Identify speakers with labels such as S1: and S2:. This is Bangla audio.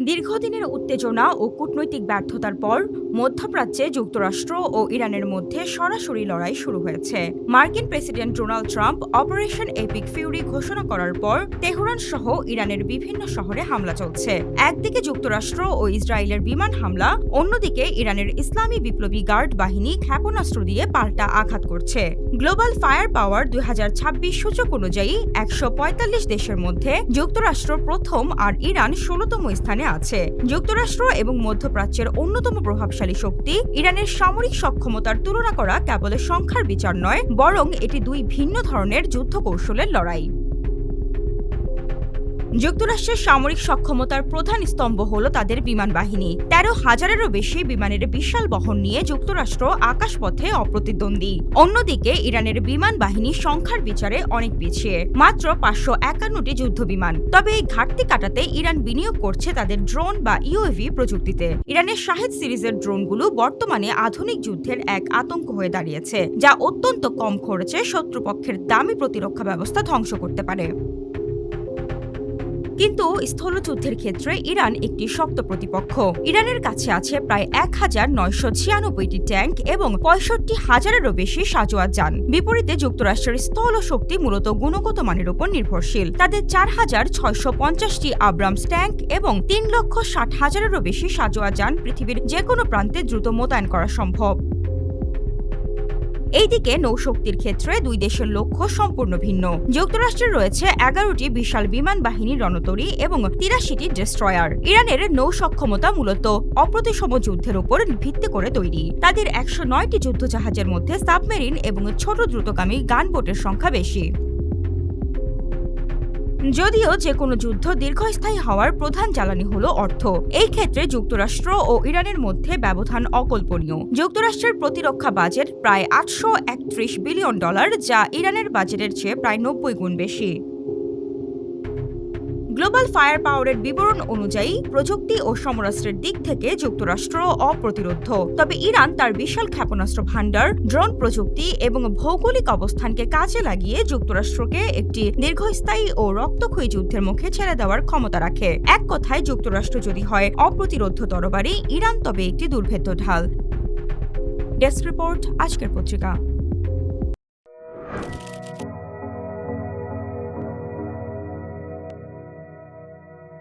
S1: দীর্ঘদিনের উত্তেজনা ও কূটনৈতিক ব্যর্থতার পর মধ্যপ্রাচ্যে যুক্তরাষ্ট্র ও ইরানের মধ্যে সরাসরি লড়াই শুরু হয়েছে। মার্কিন president Donald Trump operation epic Fury ঘোষণা করার পর তেহরান সহ ইরানের বিভিন্ন শহরে হামলা চলছে। একদিকে যুক্তরাষ্ট্র ও ইসরায়েলের বিমান হামলা, অন্যদিকে ইরানের ইসলামী বিপ্লবী গার্ড বাহিনী ক্ষেপণাস্ত্র দিয়ে পাল্টা আঘাত করছে। গ্লোবাল ফায়ার পাওয়ার 2026 সূচক অনুযায়ী 145 দেশের মধ্যে যুক্তরাষ্ট্র প্রথম আর ইরান 16তম স্থানে আছে। যুক্তরাষ্ট্র এবং মধ্যপ্রাচ্যের অন্যতম প্রভাবশালী শক্তি ইরানের সামরিক সক্ষমতার তুলনা করা কেবল সংখ্যার বিচার নয়, বরং এটি দুই ভিন্ন ধরনের যুদ্ধ কৌশলের লড়াই। যুক্তরাষ্ট্রের সামরিক সক্ষমতার প্রধান স্তম্ভ হল তাদের বিমান বাহিনী। 13,000-এরও বেশি বিমানের বিশাল বহর নিয়ে যুক্তরাষ্ট্র আকাশপথে অপ্রতিদ্বন্দ্বী। অন্যদিকে ইরানের বিমান বাহিনী সংখ্যার বিচারে অনেক পিছিয়ে, মাত্র 551টি যুদ্ধ বিমান। তবে এই ঘাটতি কাটাতে ইরান বিনিয়োগ করছে তাদের ড্রোন বা ইউএভি প্রযুক্তিতে। ইরানের শাহেদ সিরিজের ড্রোনগুলো বর্তমানে আধুনিক যুদ্ধের এক আতঙ্ক হয়ে দাঁড়িয়েছে, যা অত্যন্ত কম খরচে শত্রুপক্ষের দামি প্রতিরক্ষা ব্যবস্থা ধ্বংস করতে পারে। কিন্তু স্থলযুদ্ধের ক্ষেত্রে ইরান একটি শক্ত প্রতিপক্ষ। ইরানের কাছে আছে প্রায় 1996টি ট্যাঙ্ক এবং 65,000-এরও বেশি সাঁজোয়া যান। বিপরীতে যুক্তরাষ্ট্রের স্থল শক্তি মূলত গুণগত মানের উপর নির্ভরশীল। তাদের 4,650টি আব্রামস ট্যাঙ্ক এবং 3,60,000-এরও বেশি সাঁজোয়া যান পৃথিবীর যে কোনো প্রান্তে দ্রুত মোতায়েন করা সম্ভব। এইদিকে নৌশক্তির ক্ষেত্রে দুই দেশের লক্ষ্য সম্পূর্ণ ভিন্ন। যুক্তরাষ্ট্রের রয়েছে 11টি বিশাল বিমান বাহিনী রণতরী এবং 83টি ডেস্ট্রয়ার। ইরানের নৌ সক্ষমতা মূলত অপ্রতিসম যুদ্ধের উপর ভিত্তি করে তৈরি। তাদের 109টি যুদ্ধজাহাজের মধ্যে সাবমেরিন এবং ছোট দ্রুতগামী গানবোটের সংখ্যা বেশি। যদিও যে কোনো যুদ্ধ দীর্ঘস্থায়ী হওয়ার প্রধান জ্বালানি হল অর্থ, এই ক্ষেত্রে যুক্তরাষ্ট্র ও ইরানের মধ্যে ব্যবধান অকল্পনীয়। যুক্তরাষ্ট্রের প্রতিরক্ষা বাজেট প্রায় $831 বিলিয়ন, যা ইরানের বাজেটের চেয়ে প্রায় 90 গুণ বেশি। গ্লোবাল ফায়ার পাওয়ারের বিবরণ অনুযায়ী প্রযুক্তি ও সমরাস্ত্রের দিক থেকে যুক্তরাষ্ট্র অপ্রতিরোধ্য। তবে ইরান তার বিশাল ক্ষেপণাস্ত্র ভান্ডার, ড্রোন প্রযুক্তি এবং ভৌগোলিক অবস্থানকে কাজে লাগিয়ে যুক্তরাষ্ট্রকে একটি দীর্ঘস্থায়ী ও রক্তক্ষয়ী যুদ্ধের মুখে ছেড়ে দেওয়ার ক্ষমতা রাখে। এক কথায়, যুক্তরাষ্ট্র যদি হয় অপ্রতিরোধ্য তরবারি, ইরান তবে একটি দুর্ভেদ্য ঢাল। ডেস্ক রিপোর্ট, আজকের পত্রিকা।